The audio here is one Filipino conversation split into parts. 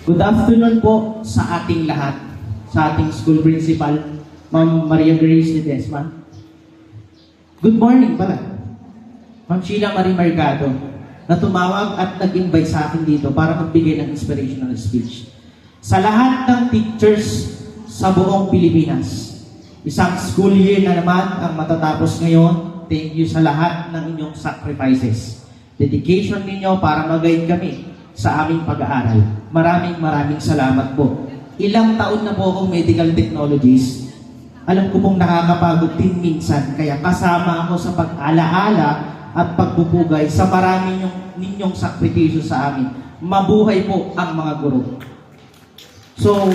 Good afternoon po sa ating lahat, sa ating school principal, Ma'am Maria Grace Ledesma. Good morning pala, Ma'am Sheila Marie Mercado, na tumawag at nag-invite sa akin dito para magbigay ng inspirational speech. Sa lahat ng teachers sa buong Pilipinas, isang school year na naman ang matatapos ngayon. Thank you sa lahat ng inyong sacrifices. Dedication ninyo para mag-guide kami sa aming pag-aaral. Maraming salamat po. Ilang taon na po akong medical technologies. Alam ko pong nakakapagod din minsan, kaya kasama ako sa pag-alaala at pagpupugay sa marami ninyong sakripisyo sa amin. Mabuhay po ang mga guro. So,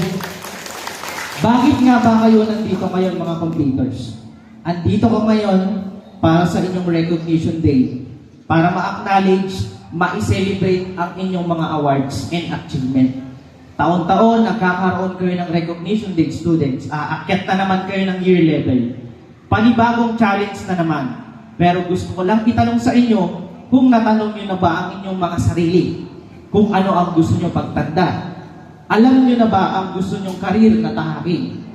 bakit nga ba kayo nandito ngayon mga completers? Andito ko ngayon para sa inyong recognition day, para ma-acknowledge, ma-celebrate ang inyong mga awards and achievement. Taon-taon, nagkakaroon kayo ng recognition day, students. Aakyat na naman kayo ng year level. Panibagong challenge na naman. Pero gusto ko lang itanong sa inyo kung natanong nyo na ba ang inyong mga sarili, kung ano ang gusto nyo pagtanda. Alam nyo na ba ang gusto nyong karir na tahakin?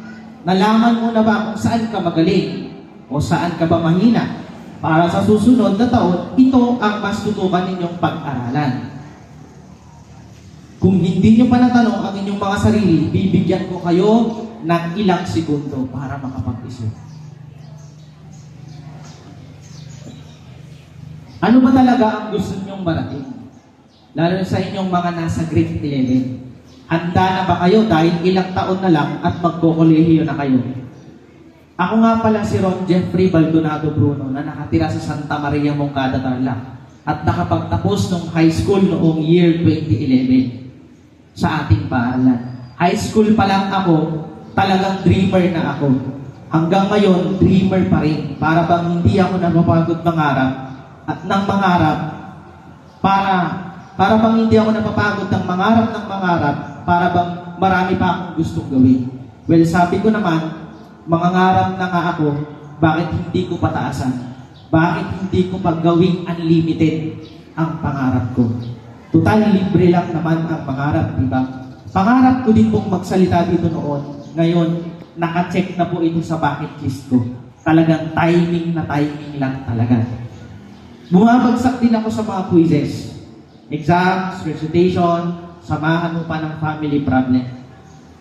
Nalaman mo na ba kung saan ka magaling o saan ka ba mahina? Para sa susunod na taon, ito ang mas tutukan ninyong pag-aralan. Kung hindi nyo pa natanong ang inyong mga sarili, bibigyan ko kayo ng ilang segundo para makapag-isip. Ano ba talaga ang gusto nyong marating? Lalo sa inyong mga nasa grade 11. Handa na ba kayo dahil ilang taon na lang at magkokolehiyo na kayo? Ako nga pala si Ron Jeffrey Baldonado Bruno na nakatira sa Santa Maria, Moncada, Tarlac at nakapagtapos ng high school noong year 2011 sa ating paaralan. High school pa lang ako, talagang dreamer na ako. Hanggang ngayon, dreamer pa rin. Para bang hindi ako napapagod mangarap at ng mangarap para bang hindi ako napapagod ng mangarap, para bang marami pa akong gustong gawin. Well, sabi ko naman, mangangarap na nga ako, bakit hindi ko pataasan? Bakit hindi ko paggawing unlimited ang pangarap ko? Total libre lang naman ang pangarap, di ba? Pangarap ko din pong magsalita dito noon. Ngayon, naka-check na po ito sa bucket list ko. Talagang timing lang talaga. Bumabagsak din ako sa mga quizzes. Exams, recitation, samahan mo pa ng family problem.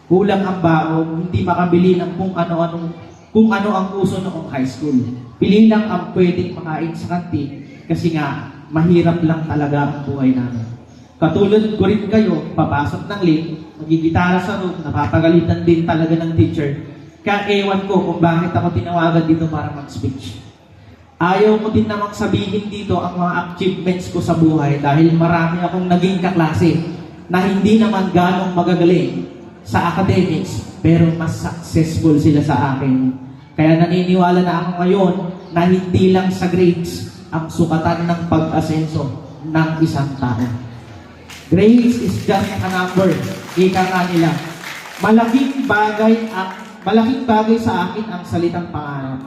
Kulang ang baon, hindi makabili ng kung ano ang uso noong high school. Pili lang ang pwedeng makain sa kantin kasi nga, mahirap lang talaga ang buhay namin. Katulad ko rin kayo, papasok ng late, magigitara sa room, napapagalitan din talaga ng teacher. Kaya ewan ko kung bakit ako tinawagan dito para mag-speech. Ayaw ko din namang sabihin dito ang mga achievements ko sa buhay dahil marami akong naging kaklase na hindi naman ganong magagaling sa academics, pero mas successful sila sa akin. Kaya naniniwala na ako ngayon na hindi lang sa grades ang sukatan ng pag-asenso ng isang tao. Grades is just a number. Ika nga nila. Malaking bagay sa akin ang salitang pangarap.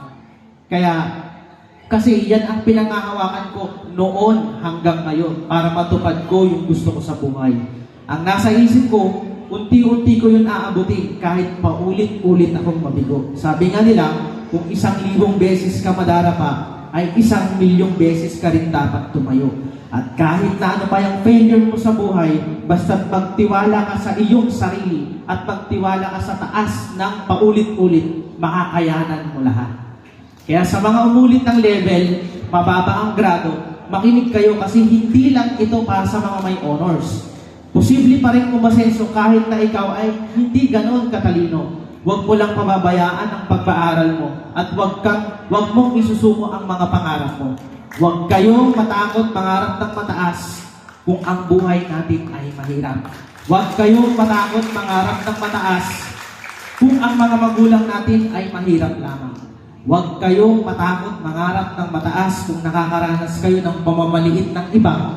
Kasi yan ang pinangahawakan ko noon hanggang ngayon para matupad ko yung gusto ko sa buhay. Ang nasa isip ko, unti-unti ko yun aabutin kahit paulit-ulit akong mabigo. Sabi nga nila, kung 1,000 beses ka madarapa, ay 1,000,000 beses ka rin dapat tumayo. At kahit na ano pa yung failure mo sa buhay, basta't magtiwala ka sa iyong sarili at magtiwala ka sa taas ng paulit-ulit, makakayanan mo lahat. Kaya sa mga umulit ng level, mababa ang grado, makinig kayo kasi hindi lang ito para sa mga may honors. Posible pa rin umasenso kahit na ikaw ay hindi ganoon katalino. Huwag mo lang pababayaan ang pag-aaral mo at huwag mong isusuko ang mga pangarap mo. Huwag kayong matakot mangarap ng mataas kung ang buhay natin ay mahirap. Huwag kayong matakot mangarap ng mataas kung ang mga magulang natin ay mahirap lamang. Huwag kayong matakot mangarap ng mataas kung nakakaranas kayo ng pamamaliit ng iba.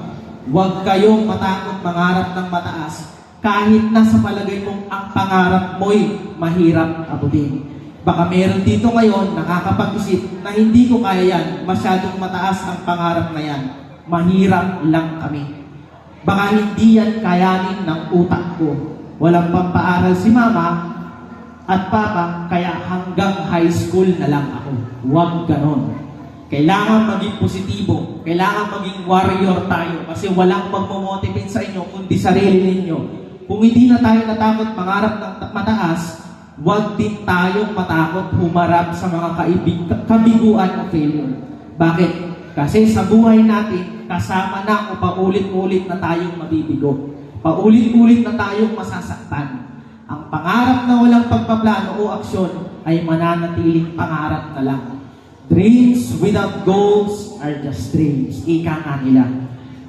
Huwag kayong matakot mangarap ng mataas kahit na sa palagay mong ang pangarap mo'y mahirap abutin. Baka meron dito ngayon nakakapag-isip na hindi ko kaya yan, masyadong mataas ang pangarap na yan. Mahirap lang kami. Baka hindi yan kayanin ng utak ko. Walang pampaaral si mama at papa, kaya hanggang high school na lang ako. Huwag ganon. Kailangan maging positibo. Kailangan maging warrior tayo kasi walang magmomotivate sa inyo kundi sarili ninyo. Kung hindi na tayo natakot mangarap ng mataas, huwag din tayong matakot humarap sa mga kabiguan o failure. Bakit? Kasi sa buhay natin, kasama na o paulit-ulit na tayong mabibigo. Paulit-ulit na tayong masasaktan. Ang pangarap na walang pagpaplano o aksyon ay mananatiling pangarap na lang. Dreams without goals are just dreams. Ika nga nila.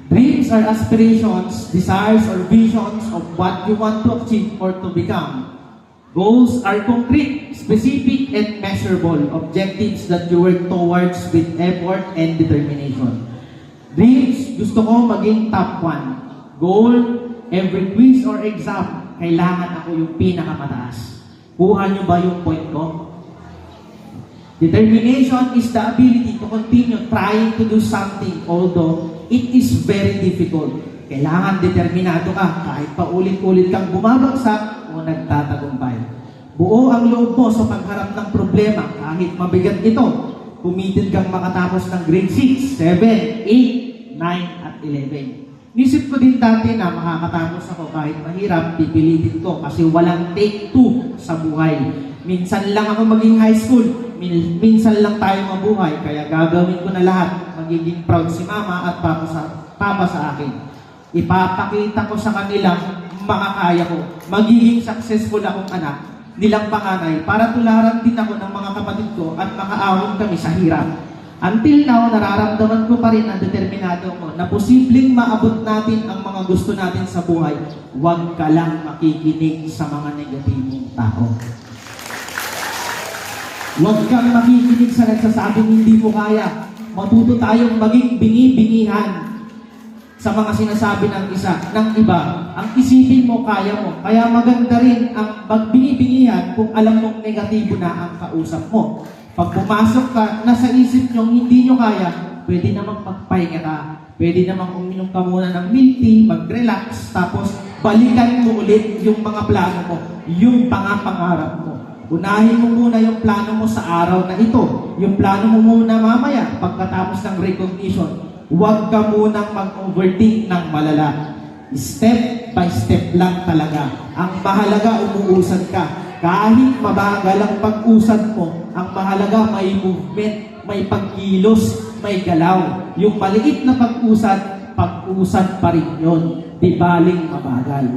Dreams are aspirations, desires, or visions of what you want to achieve or to become. Goals are concrete, specific, and measurable objectives that you work towards with effort and determination. Dreams, gusto ko maging top 1. Goal, every quiz or exam, kailangan ako yung pinakamataas. Kuha nyo ba yung point ko? Determination is the ability to continue trying to do something although it is very difficult. Kailangan determinado ka kahit paulit-ulit kang bumabagsak o nagtatagumpay. Buo ang loob mo sa pagharap ng problema kahit mabigat ito. Committed kang makatapos ng grade 6, 7, 8, 9, at 11. Nisip ko din dati na makakatapos ako kahit mahirap, pipilitin ko kasi walang take 2 sa buhay. Minsan lang ako maging high school, minsan lang tayo mabuhay, kaya gagawin ko na lahat. Magiging proud si mama at papa sa akin. Ipapakita ko sa kanilang makakaya ko. Magiging successful akong anak, nilang panganay, para tularan din ako ng mga kapatid ko at makaahon kami sa hirap. Until now, nararamdaman ko pa rin ang determinado ko na posibleng maabot natin ang mga gusto natin sa buhay. Huwag ka lang makikinig sa mga negatibong tao. Huwag kang makikinig sa nagsasabing hindi mo kaya. Matuto tayong maging bingi-bingihan sa mga sinasabi ng iba. Ang isipin mo, kaya mo. Kaya maganda rin ang magbingi-bingihan kung alam mong negatibo na ang kausap mo. Pag pumasok ka, nasa isip nyo, hindi nyo kaya, pwede namang magpahinga ka. Pwede namang uminom ka muna ng milk tea, mag-relax, tapos balikan mo ulit yung mga plano mo, yung pangarap mo. Unahin mo muna yung plano mo sa araw na ito. Yung plano mo muna mamaya, pagkatapos ng recognition. Huwag ka munang mag-overthink ng malala. Step by step lang talaga. Ang mahalaga, umuusad ka. Kahit mabagal ang pag-usad mo, ang mahalaga may movement, may pagkilos, may galaw. Yung maliit na pag-usad pa rin yun. Di baling mabagal.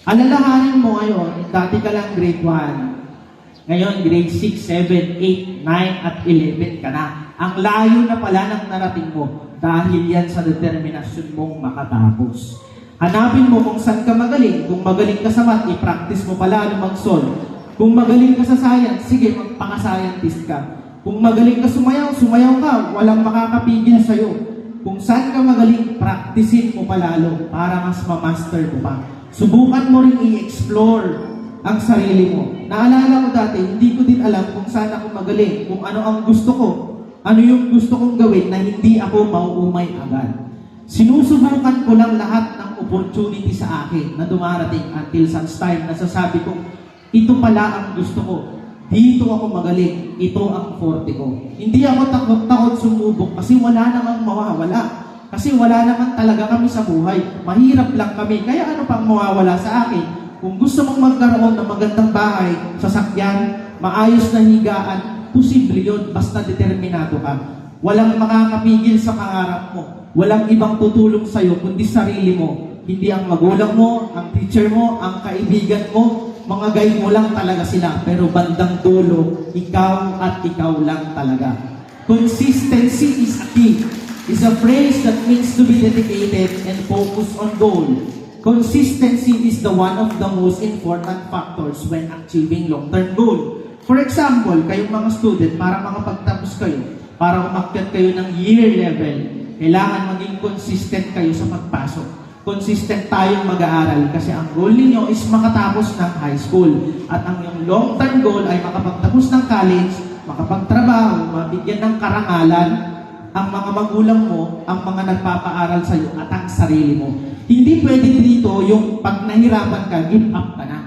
Alalahanin mo ngayon, dati ka lang grade 1. Ngayon, grade 6, 7, 8, 9, at 11 ka na. Ang layo na pala ng narating mo dahil yan sa determinasyon mong makatapos. Hanapin mo kung saan ka magaling. Kung magaling ka sa math, i-practice mo pala mag-solve. Kung magaling ka sa science, sige, magpaka-scientist ka. Kung magaling ka sumayaw, sumayaw ka. Walang makakapigil sa'yo. Kung saan ka magaling, practicein mo palalo para mas ma-master mo pa. Subukan mo rin i-explore ang sarili mo. Naalala ko dati, hindi ko din alam kung saan ako magaling, kung ano ang gusto ko, ano yung gusto kong gawin na hindi ako mauumay agad. Sinusubukan ko lang lahat ng opportunity sa akin na dumarating until such time na sasabi ko, ito pala ang gusto ko. Dito ako magaling. Ito ang forte ko. Hindi ako takot sumubok kasi wala namang mawawala. Kasi wala naman talaga kami sa buhay. Mahirap lang kami. Kaya ano pang mawawala sa akin? Kung gusto mong magkaroon ng magandang bahay, sasakyan, maayos na higaan, posible yun. Basta determinado ka. Walang makakapigil sa pangarap mo. Walang ibang tutulong sa'yo, kundi sarili mo. Hindi ang magulang mo, ang teacher mo, ang kaibigan mo, mga guide mo lang talaga sila. Pero bandang dulo, ikaw at ikaw lang talaga. Consistency is a key. Is a phrase that means to be dedicated and focused on goal. Consistency is the one of the most important factors when achieving long-term goal. For example, kayong mga student, para makapagtapos kayo, para umakyat kayo ng year level, kailangan maging consistent kayo sa pagpasok. Consistent tayong mag-aaral kasi ang goal ninyo is makatapos ng high school. At ang yung long-term goal ay makapagtapos ng college, makapagtrabaho, mabigyan ng karangalan, ang mga magulang mo, ang mga nagpapaaral sa'yo, at ang sarili mo. Hindi pwede dito yung pag nahirapan ka, give up ka na.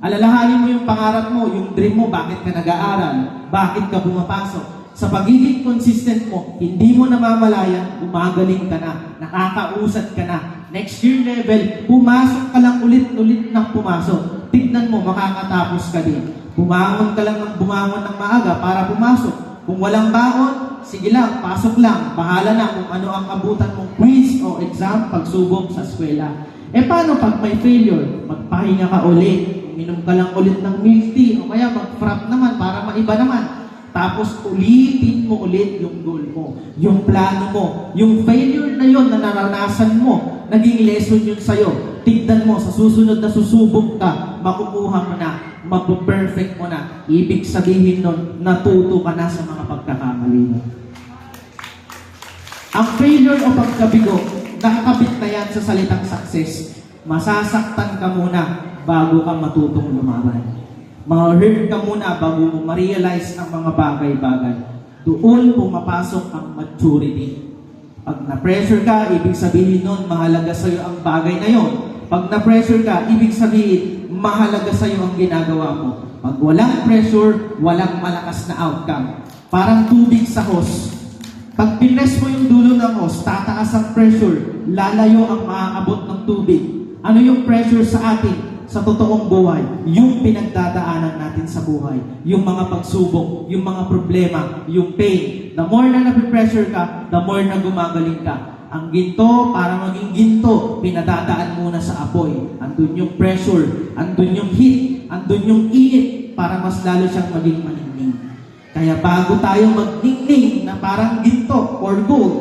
Alalahanin mo yung pangarap mo, yung dream mo, bakit ka nag-aaral, bakit ka pumapasok. Sa pagiging consistent mo, hindi mo namamalayan, gumagaling ka na, nakakausad ka na. Next year level, pumasok ka lang ulit-ulit ng pumasok. Tignan mo, makakatapos ka din. Bumangon ka lang ng bumangon ng maaga para pumasok. Kung walang baon, sige lang, pasok lang. Bahala na kung ano ang abutan mong quiz o exam, pagsubok sa eskwela. Paano pag may failure? Magpahinga ka ulit. Minom ka lang ulit ng milk tea o kaya mag-frap naman para maiba naman. Tapos ulitin mo ulit yung goal mo, yung plano mo, yung failure na yon na naranasan mo, naging lesson yun sa'yo. Tignan mo, sa susunod na susubok ka, makukuha mo na, mag-perfect mo na. Ibig sabihin nun, natuto ka na sa mga pagkakamali mo. Ang failure o pagkabigo, nakakabit na yan sa salitang success. Masasaktan ka muna bago ka matutong lumaban. Ma-hurt ka muna bago mo ma-realize ang mga bagay-bagay. Doon pumapasok ang maturity. Pag na-pressure ka, ibig sabihin nun, mahalaga sa'yo ang bagay na yon. Pag na-pressure ka, ibig sabihin, mahalaga sa'yo ang ginagawa mo. Pag walang pressure, walang malakas na outcome. Parang tubig sa hose. Pag pinress mo yung dulo ng hose, tataas ang pressure, lalayo ang maaabot ng tubig. Ano yung pressure sa atin? Sa totoong buhay, yung pinagdadaanan natin sa buhay, yung mga pagsubok, yung mga problema, yung pain. The more na napipressure ka, the more na gumagaling ka. Ang ginto, para maging ginto, pinadadaan muna sa apoy. Andun yung pressure, andun yung heat, andun yung init, para mas lalo siyang maging maningning. Kaya bago tayo magningning na parang ginto or gold,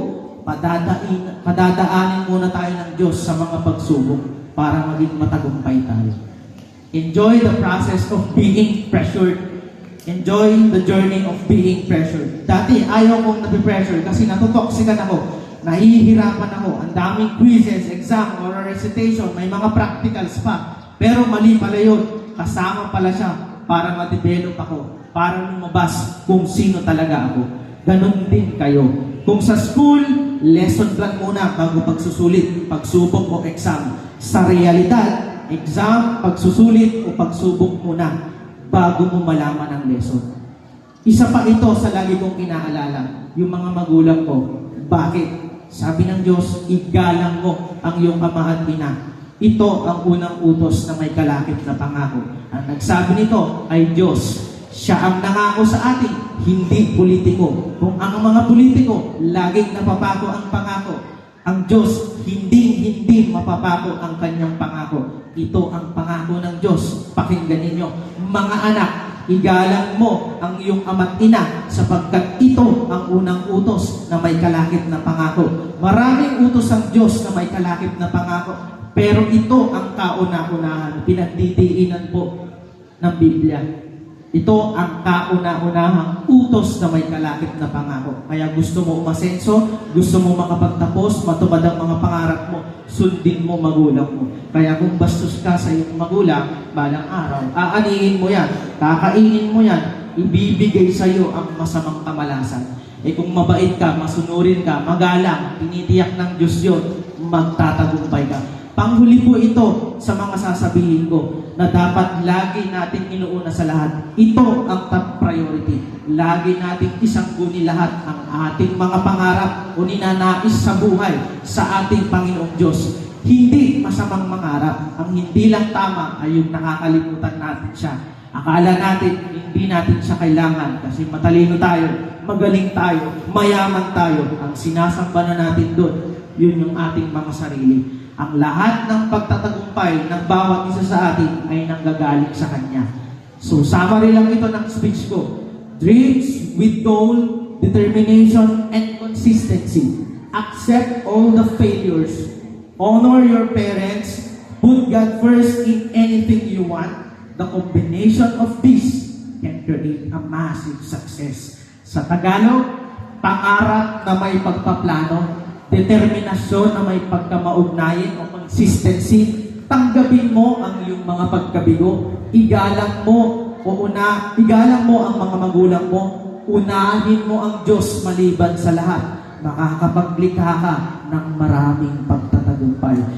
padadaanin muna tayo ng Diyos sa mga pagsubok para maging matagumpay tayo. Enjoy the process of being pressured. Enjoy the journey of being pressured. Dati, ayaw kong napipressure kasi natutoxican ako. Nahihirapan ako. Ang daming quizzes, exam, oral recitation, may mga practicals pa. Pero mali pala yun. Kasama pala siya para ma-develop ako. Para lumabas kung sino talaga ako. Ganon din kayo. Kung sa school, lesson plan muna bago pagsusulit, pagsubok o exam. Sa realidad, exam, pagsusulit o pagsubok muna bago mo malaman ang lesson. Isa pa ito sa lagi kong inaalala, yung mga magulang ko. Bakit? Sabi ng Diyos, igalang mo ang iyong ama at ina. Ito ang unang utos na may kalakip na pangako. Ang nagsabi nito ay Diyos. Siya ang nangako sa atin, hindi politiko. Kung ang mga politiko, laging napapako ang pangako. Ang Diyos, hindi mapapako ang kanyang pangako. Ito ang pangako ng Diyos. Pakinggan ninyo. Mga anak, igalang mo ang iyong ama't ina sapagkat ito ang unang utos na may kalakip na pangako. Maraming utos ang Diyos na may kalakip na pangako. Pero ito ang kauna-unahan, pinagdidiinan po ng Biblia. Ito ang kauna-unahang utos na may kalakip na pangako. Kaya gusto mo umasenso, gusto mo makapagtapos, matupad ang mga pangarap mo, sundin mo magulang mo. Kaya kung bastos ka sa iyong magulang, balang araw, aanihin mo yan, kakainin mo yan, ibibigay sa iyo ang masamang kamalasan. Kung mabait ka, masunurin ka, magalang, tinitiyak ng Diyos yun, magtatagumpay ka. Panghuli po ito sa mga sasabihin ko na dapat lagi nating inuuna sa lahat. Ito ang top priority. Lagi nating isangguni lahat ang ating mga pangarap o ninanais sa buhay sa ating Panginoong Diyos. Hindi masamang mangarap. Ang hindi lang tama ay yung nakakalimutan natin siya. Akala natin hindi natin siya kailangan kasi matalino tayo, magaling tayo, mayaman tayo. Ang sinasamba na natin doon, yun yung ating mga sarili. Ang lahat ng pagtatagumpay ng bawat isa sa atin ay nanggagaling sa Kanya. So, summary lang ito ng speech ko. Dreams with goal, determination, and consistency. Accept all the failures. Honor your parents. Put God first in anything you want. The combination of this can create a massive success. Sa Tagalog, pangarap na may pagpaplano, determinasyon na may pagkamaugnayan o consistency, tanggapin mo ang iyong mga pagkabigo, igalang mo ang mga magulang mo, unahin mo ang Diyos maliban sa lahat. makakapaglikha ka ng maraming pagtatagumpay.